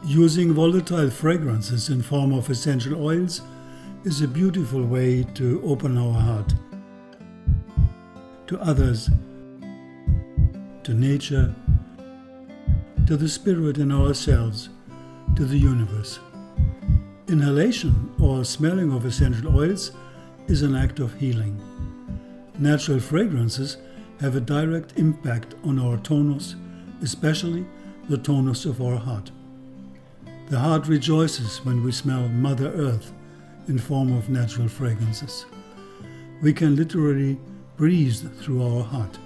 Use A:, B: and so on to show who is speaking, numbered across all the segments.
A: Using volatile fragrances in form of essential oils is a beautiful way to open our heart to others, to nature, to the spirit in ourselves, to the universe. Inhalation or smelling of essential oils is an act of healing. Natural fragrances have a direct impact on our tonus, especially the tonus of our heart. The heart rejoices when we smell Mother Earth in form of natural fragrances. We can literally breathe through our heart.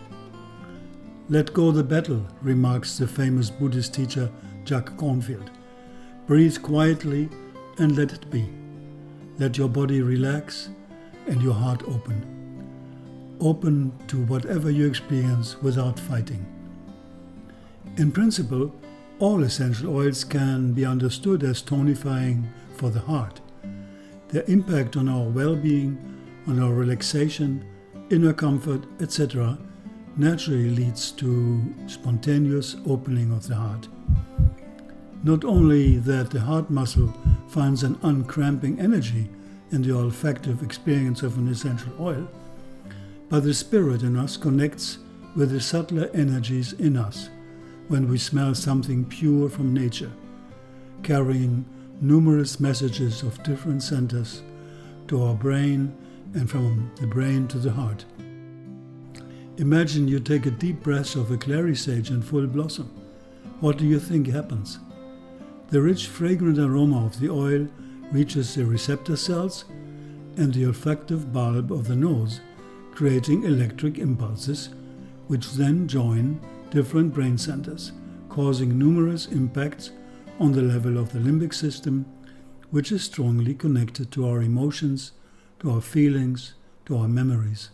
A: Let go the battle, remarks the famous Buddhist teacher Jack Cornfield. Breathe quietly and let it be. Let your body relax and your heart open. Open to whatever you experience without fighting. In principle, all essential oils can be understood as tonifying for the heart. Their impact on our well-being, on our relaxation, inner comfort, etc. naturally leads to spontaneous opening of the heart. Not only that the heart muscle finds an uncramping energy in the olfactive experience of an essential oil, but the spirit in us connects with the subtler energies in us when we smell something pure from nature, carrying numerous messages of different centers to our brain and from the brain to the heart. Imagine you take a deep breath of a clary sage in full blossom. What do you think happens? The rich fragrant aroma of the oil reaches the receptor cells and the olfactive bulb of the nose, creating electric impulses, which then join different brain centers, causing numerous impacts on the level of the limbic system, which is strongly connected to our emotions, to our feelings, to our memories,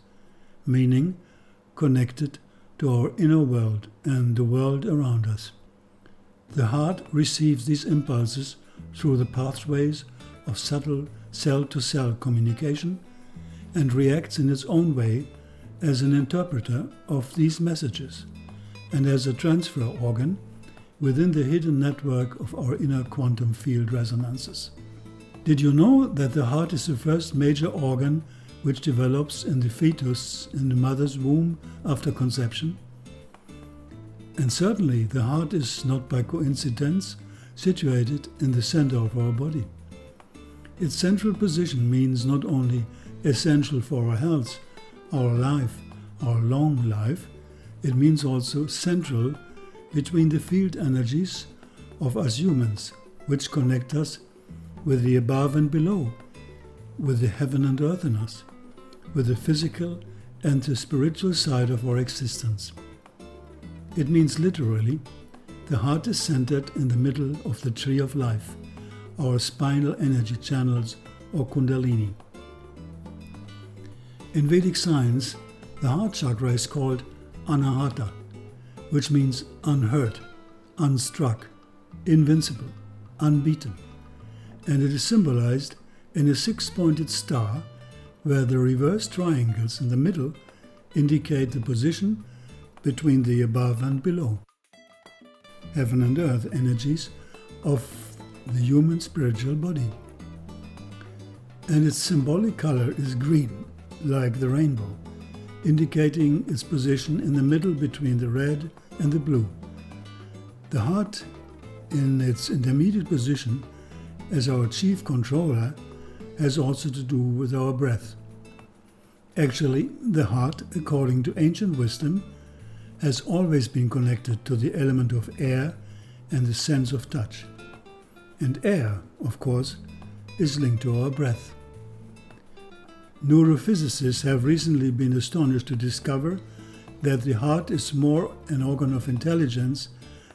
A: meaning connected to our inner world and the world around us. The heart receives these impulses through the pathways of subtle cell-to-cell communication and reacts in its own way as an interpreter of these messages and as a transfer organ within the hidden network of our inner quantum field resonances. Did you know that the heart is the first major organ which develops in the fetus in the mother's womb after conception? And certainly the heart is not by coincidence situated in the center of our body. Its central position means not only essential for our health, our life, our long life, it means also central between the field energies of us humans, which connect us with the above and below, with the heaven and earth in us, with the physical and the spiritual side of our existence. It means literally, the heart is centered in the middle of the tree of life, our spinal energy channels or kundalini. In Vedic science, the heart chakra is called Anahata, which means unhurt, unstruck, invincible, unbeaten, and it is symbolized in a six-pointed star where the reverse triangles in the middle indicate the position between the above and below, heaven and earth energies of the human spiritual body. And its symbolic color is green, like the rainbow, indicating its position in the middle between the red and the blue. The heart, in its intermediate position as our chief controller, has also to do with our breath. Actually, the heart, according to ancient wisdom, has always been connected to the element of air and the sense of touch. And air, of course, is linked to our breath. Neurophysicists have recently been astonished to discover that the heart is more an organ of intelligence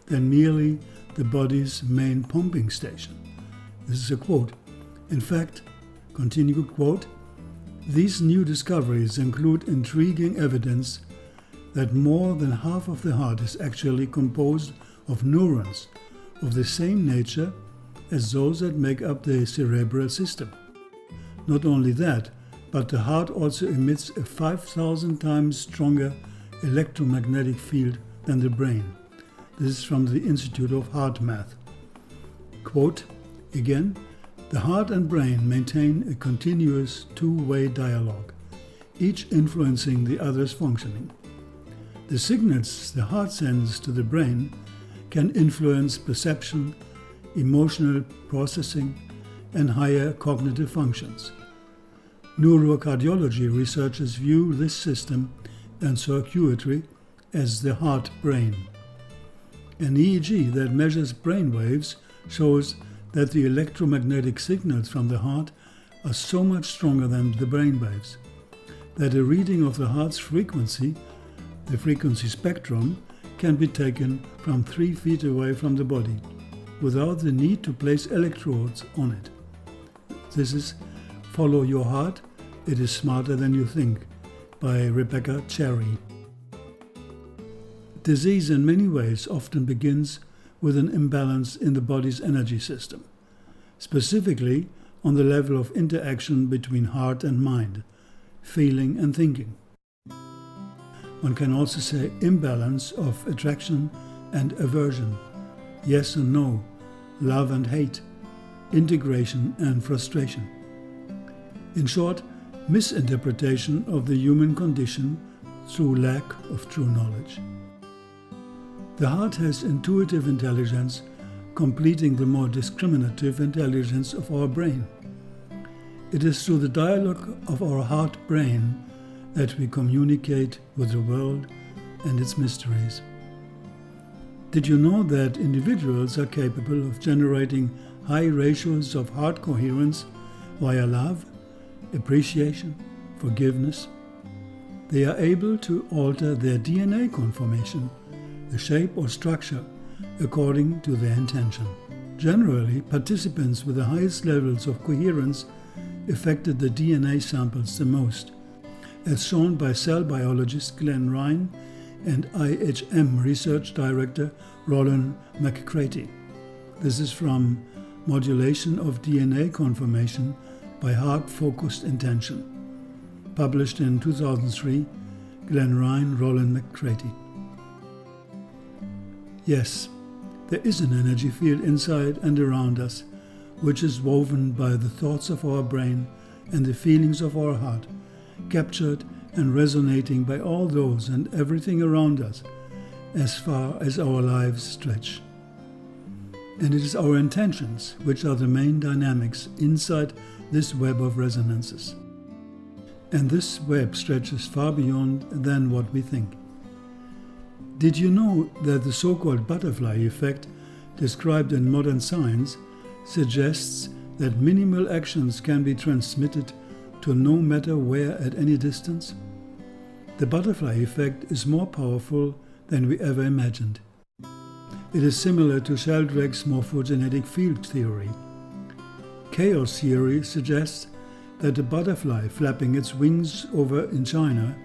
A: than merely the body's main pumping station. This is a quote. In fact, continued quote, these new discoveries include intriguing evidence that more than half of the heart is actually composed of neurons of the same nature as those that make up the cerebral system. Not only that, but the heart also emits a 5,000 times stronger electromagnetic field than the brain. This is from the Institute of Heart Math. Quote, again, the heart and brain maintain a continuous two-way dialogue, each influencing the other's functioning. The signals the heart sends to the brain can influence perception, emotional processing, and higher cognitive functions. Neurocardiology researchers view this system and circuitry as the heart-brain. An EEG that measures brain waves shows that the electromagnetic signals from the heart are so much stronger than the brain waves, that a reading of the heart's frequency, the frequency spectrum, can be taken from 3 feet away from the body, without the need to place electrodes on it. This is Follow Your Heart, It is Smarter Than You Think, by Rebecca Cherry. Disease in many ways often begins with an imbalance in the body's energy system, specifically on the level of interaction between heart and mind, feeling and thinking. One can also say imbalance of attraction and aversion, yes and no, love and hate, integration and frustration. In short, misinterpretation of the human condition through lack of true knowledge. The heart has intuitive intelligence, completing the more discriminative intelligence of our brain. It is through the dialogue of our heart-brain that we communicate with the world and its mysteries. Did you know that individuals are capable of generating high ratios of heart coherence via love, appreciation, forgiveness? They are able to alter their DNA conformation, the shape or structure, according to their intention. Generally, participants with the highest levels of coherence affected the DNA samples the most, as shown by cell biologist Glenn Ryan and IHM research director Roland McCraty. This is from Modulation of DNA Conformation by Heart-Focused Intention, published in 2003, Glenn Ryan, Roland McCraty. Yes, there is an energy field inside and around us, which is woven by the thoughts of our brain and the feelings of our heart, captured and resonating by all those and everything around us, as far as our lives stretch. And it is our intentions which are the main dynamics inside this web of resonances. And this web stretches far beyond than what we think. Did you know that the so-called butterfly effect, described in modern science, suggests that minimal actions can be transmitted to no matter where at any distance? The butterfly effect is more powerful than we ever imagined. It is similar to Sheldrake's morphogenetic field theory. Chaos theory suggests that a butterfly flapping its wings over in China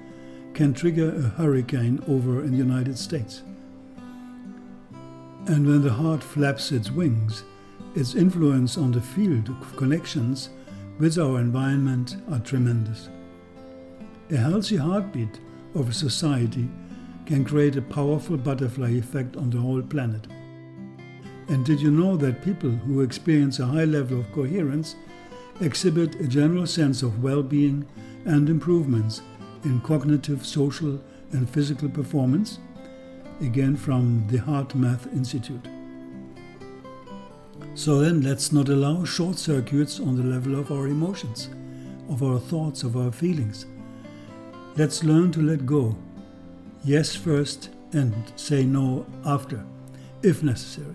A: can trigger a hurricane over in the United States. And when the heart flaps its wings, its influence on the field of connections with our environment are tremendous. A healthy heartbeat of a society can create a powerful butterfly effect on the whole planet. And did you know that people who experience a high level of coherence exhibit a general sense of well-being and improvements in cognitive, social, and physical performance? Again, from the Heart Math Institute. So then, let's not allow short circuits on the level of our emotions, of our thoughts, of our feelings. Let's learn to let go. Yes first and say no after, if necessary,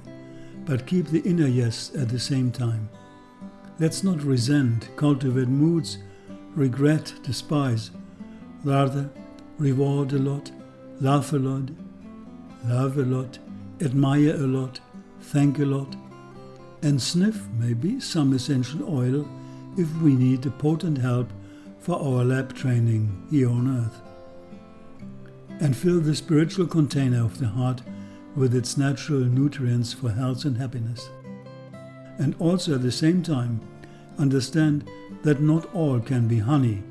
A: but keep the inner yes at the same time. Let's not resent, cultivate moods, regret, despise. Rather, reward a lot, laugh a lot, love a lot, admire a lot, thank a lot, and sniff maybe some essential oil if we need a potent help for our lab training here on earth. And fill the spiritual container of the heart with its natural nutrients for health and happiness. And also at the same time, understand that not all can be honey.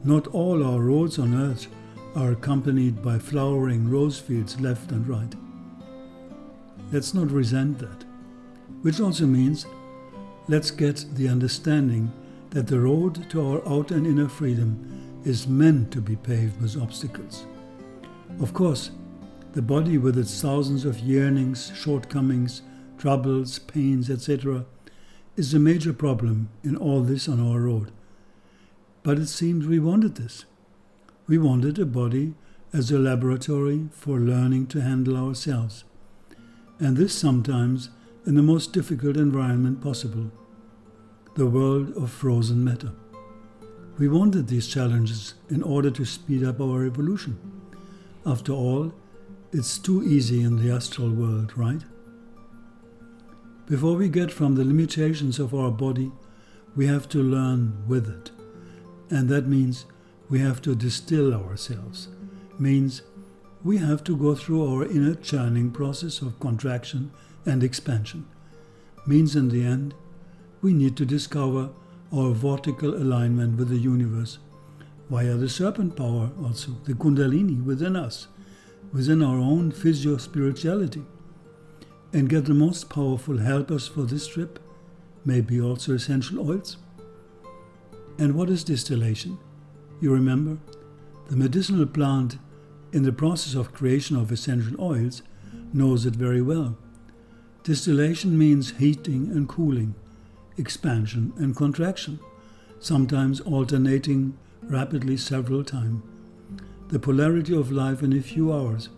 A: Not all our roads on earth are accompanied by flowering rose fields left and right. Let's not resent that. which also means let's get the understanding that the road to our outer and inner freedom is meant to be paved with obstacles. Of course, the body with its thousands of yearnings, shortcomings, troubles, pains, etc., is a major problem in all this on our road. But it seems we wanted this. We wanted a body as a laboratory for learning to handle ourselves. And this sometimes in the most difficult environment possible, the world of frozen matter. We wanted these challenges in order to speed up our evolution. After all, it's too easy in the astral world, right? Before we get from the limitations of our body, we have to learn with it. And that means we have to distill ourselves. Means we have to go through our inner churning process of contraction and expansion. Means in the end, we need to discover our vertical alignment with the universe via the serpent power also, the kundalini within us, within our own physio-spirituality, and get the most powerful helpers for this trip, maybe also essential oils. And what is distillation? You remember? The medicinal plant in the process of creation of essential oils knows it very well. Distillation means heating and cooling, expansion and contraction, sometimes alternating rapidly several times. The polarity of life in a few hours.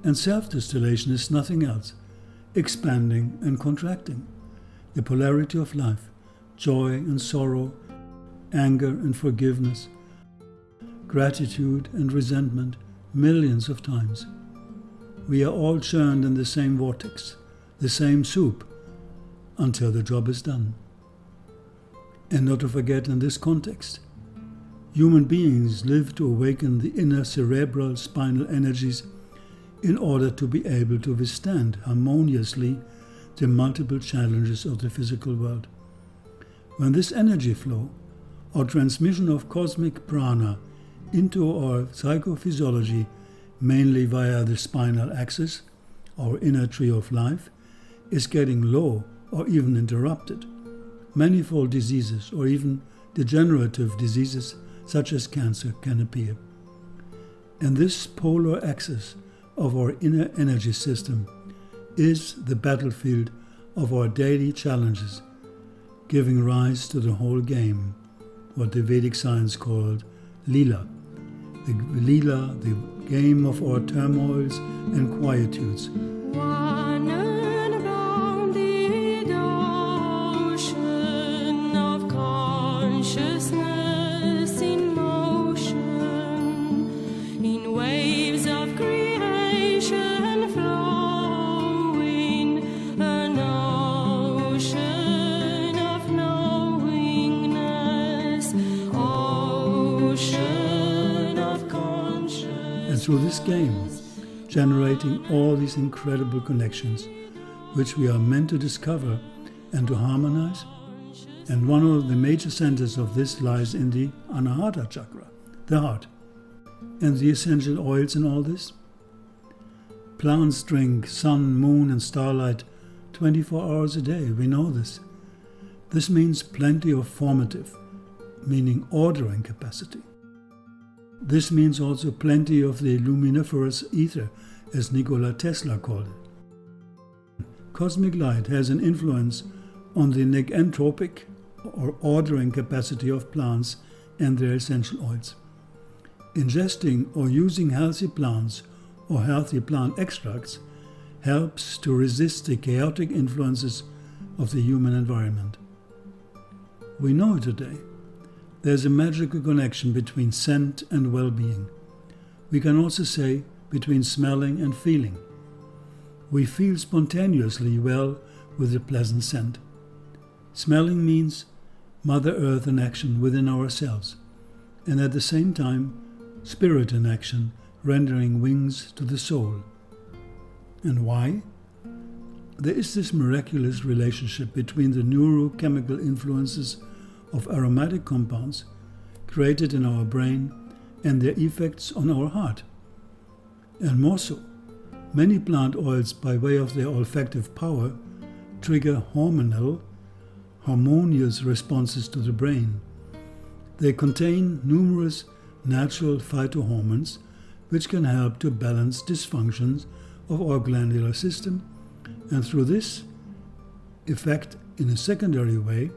A: And self-distillation is nothing else, expanding and contracting. The polarity of life, joy and sorrow, anger and forgiveness, gratitude and resentment, millions of times. We are all churned in the same vortex, the same soup, until the job is done. And not to forget in this context, human beings live to awaken the inner cerebral spinal energies in order to be able to withstand harmoniously the multiple challenges of the physical world. When this energy flow, or transmission of cosmic prana into our psychophysiology, mainly via the spinal axis, our inner tree of life, is getting low or even interrupted, manifold diseases or even degenerative diseases such as cancer can appear. And this polar axis of our inner energy system is the battlefield of our daily challenges, giving rise to the whole game, what the Vedic science called Lila. The Lila, the game of our turmoils and quietudes.
B: One unbounded ocean of consciousness in motion, in waves of creation flowing, an ocean of knowingness, ocean of consciousness.
A: And through this game, generating all these incredible connections, which we are meant to discover and to harmonize. And one of the major centers of this lies in the Anahata Chakra, the heart. And the essential oils in all this? Plants drink sun, moon and starlight 24 hours a day, we know this. This means plenty of formative, meaning ordering capacity. This means also plenty of the luminiferous ether, as Nikola Tesla called it. Cosmic light has an influence on the negentropic or ordering capacity of plants and their essential oils. Ingesting or using healthy plants or healthy plant extracts helps to resist the chaotic influences of the human environment. We know today there's a magical connection between scent and well-being. We can also say between smelling and feeling. We feel spontaneously well with a pleasant scent. Smelling means Mother Earth in action within ourselves, and at the same time, Spirit in action, rendering wings to the soul. And why? There is this miraculous relationship between the neurochemical influences of aromatic compounds created in our brain and their effects on our heart. And more so, many plant oils, by way of their olfactive power, trigger hormonal, harmonious responses to the brain. They contain numerous natural phytohormones which can help to balance dysfunctions of our glandular system and through this affect in a secondary way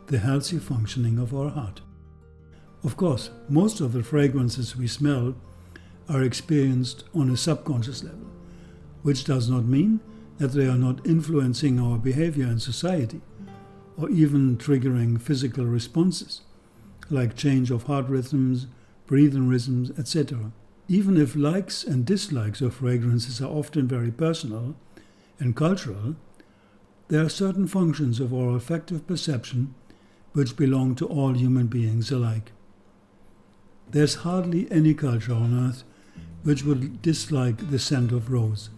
A: the healthy functioning of our heart. Of course, most of the fragrances we smell are experienced on a subconscious level, which does not mean that they are not influencing our behavior in society or even triggering physical responses like change of heart rhythms, breathing rhythms, etc. Even if likes and dislikes of fragrances are often very personal and cultural, there are certain functions of our olfactive perception which belong to all human beings alike. There's hardly any culture on earth which would dislike the scent of rose.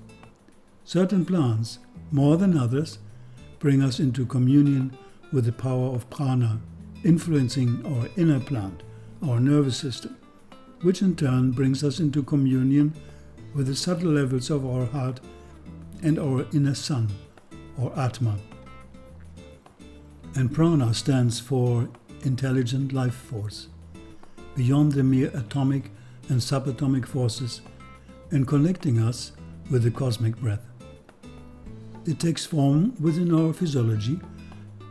A: Certain plants, more than others, bring us into communion with the power of prana, influencing our inner plant, our nervous system, which in turn brings us into communion with the subtle levels of our heart and our inner sun, or Atma. And prana stands for intelligent life force, beyond the mere atomic and subatomic forces, and connecting us with the cosmic breath. It takes form within our physiology,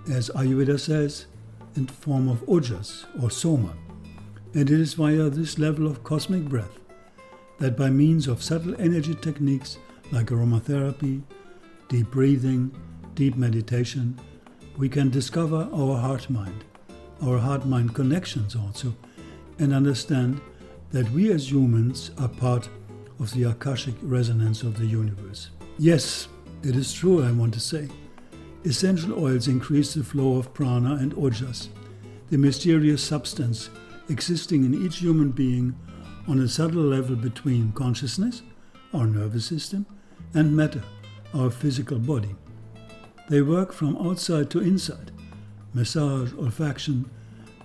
A: as Ayurveda says, in the form of ojas or soma, and it is via this level of cosmic breath that by means of subtle energy techniques like aromatherapy, deep breathing, deep meditation, we can discover our heart-mind connections also, and understand that we as humans are part of the Akashic resonance of the universe. Yes, it is true, I want to say. Essential oils increase the flow of prana and ojas, the mysterious substance existing in each human being on a subtle level between consciousness, our nervous system, and matter, our physical body. They work from outside to inside, massage, olfaction,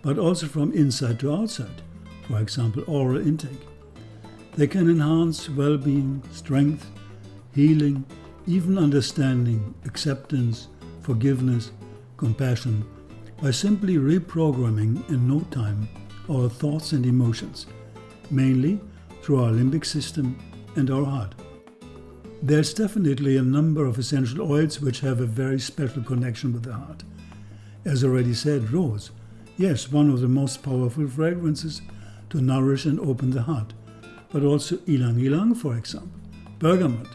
A: but also from inside to outside, for example, oral intake. They can enhance well-being, strength, healing, even understanding, acceptance, forgiveness, compassion, by simply reprogramming in no time our thoughts and emotions, mainly through our limbic system and our heart. There's definitely a number of essential oils which have a very special connection with the heart. As already said, rose, yes, one of the most powerful fragrances to nourish and open the heart, but also ylang ylang, for example, bergamot,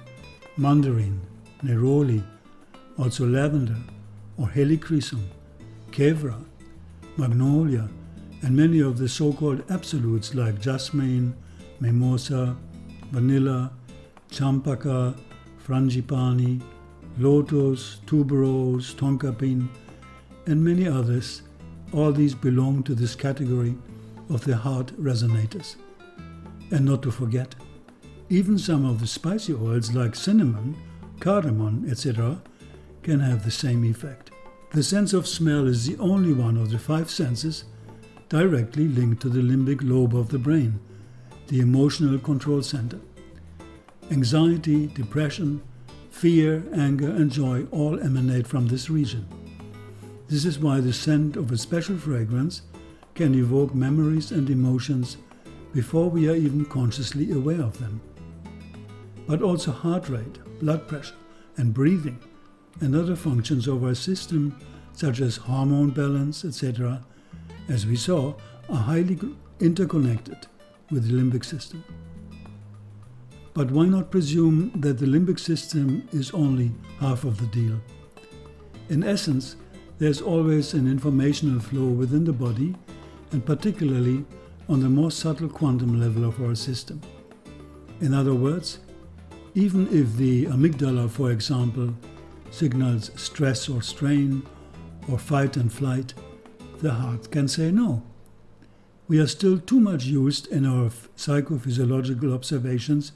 A: mandarin, neroli, also lavender or helichrysum, kevra, magnolia, and many of the so-called absolutes like jasmine, mimosa, vanilla, champaka, frangipani, lotus, tuberose, tonka bean, and many others. All these belong to this category of the heart resonators. And not to forget, even some of the spicy oils like cinnamon, cardamom, etc. can have the same effect. The sense of smell is the only one of the five senses directly linked to the limbic lobe of the brain, the emotional control center. Anxiety, depression, fear, anger, and joy all emanate from this region. This is why the scent of a special fragrance can evoke memories and emotions before we are even consciously aware of them. But also heart rate, blood pressure, and breathing, and other functions of our system, such as hormone balance, etc., as we saw, are highly interconnected with the limbic system. But why not presume that the limbic system is only half of the deal? In essence, there's always an informational flow within the body, and particularly on the more subtle quantum level of our system. In other words, even if the amygdala, for example, signals stress or strain, or fight and flight, the heart can say no. We are still too much used in our psychophysiological observations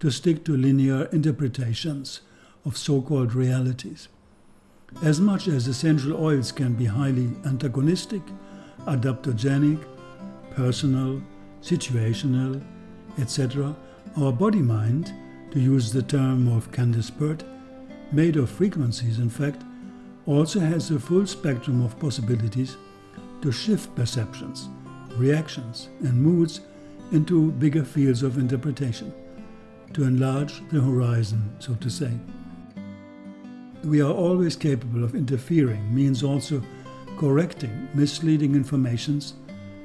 A: to stick to linear interpretations of so-called realities. As much as essential oils can be highly antagonistic, adaptogenic, personal, situational, etc., our body-mind, to use the term of Candace Pert, made of frequencies in fact, also has a full spectrum of possibilities to shift perceptions, reactions, and moods into bigger fields of interpretation, to enlarge the horizon, so to say. We are always capable of interfering, means also correcting misleading informations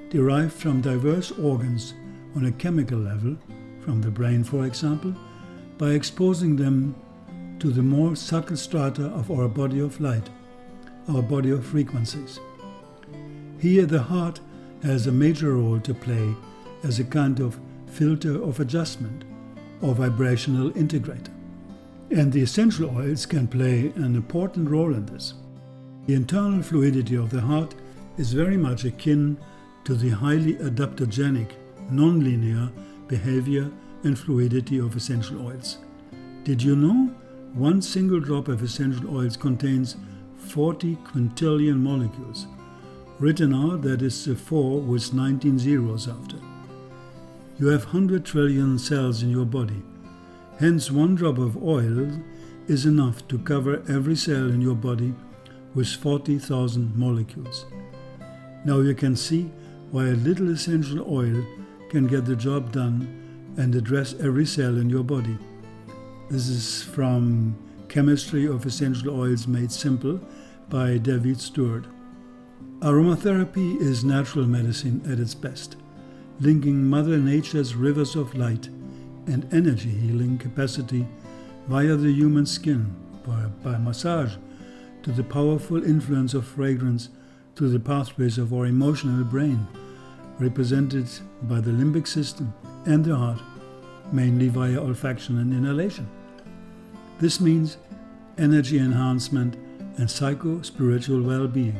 A: derived from diverse organs on a chemical level, from the brain for example, by exposing them to the more subtle strata of our body of light, our body of frequencies. Here the heart has a major role to play as a kind of filter of adjustment or vibrational integrator. And the essential oils can play an important role in this. The internal fluidity of the heart is very much akin to the highly adaptogenic, non-linear behavior and fluidity of essential oils. Did you know one single drop of essential oils contains 40 quintillion molecules? Written out, that is a 4 with 19 zeros after. You have 100 trillion cells in your body. Hence, one drop of oil is enough to cover every cell in your body with 40,000 molecules. Now you can see why a little essential oil can get the job done and address every cell in your body. This is from Chemistry of Essential Oils Made Simple by David Stewart. Aromatherapy is natural medicine at its best, linking Mother Nature's rivers of light and energy healing capacity via the human skin, by massage, to the powerful influence of fragrance through the pathways of our emotional brain, represented by the limbic system and the heart, mainly via olfaction and inhalation. This means energy enhancement and psycho-spiritual well-being,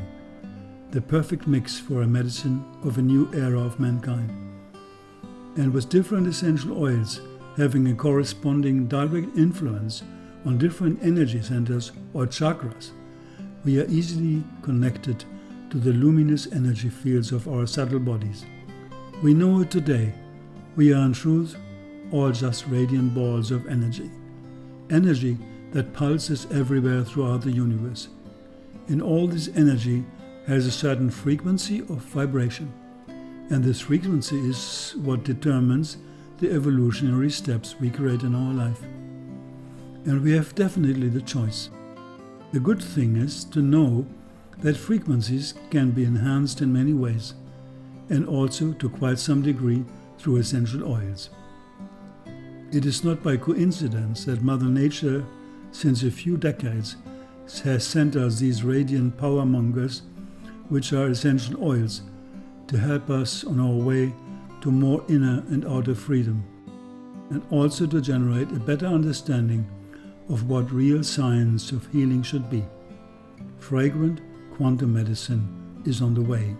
A: the perfect mix for a medicine of a new era of mankind. And with different essential oils having a corresponding direct influence on different energy centers or chakras, we are easily connected to the luminous energy fields of our subtle bodies. We know it today. We are in truth all just radiant balls of energy. Energy that pulses everywhere throughout the universe. And all this energy has a certain frequency of vibration. And this frequency is what determines the evolutionary steps we create in our life. And we have definitely the choice. The good thing is to know that frequencies can be enhanced in many ways, and also to quite some degree through essential oils. It is not by coincidence that Mother Nature, since a few decades, has sent us these radiant power mongers, which are essential oils, to help us on our way to more inner and outer freedom, and also to generate a better understanding of what real science of healing should be. Fragrant quantum medicine is on the way.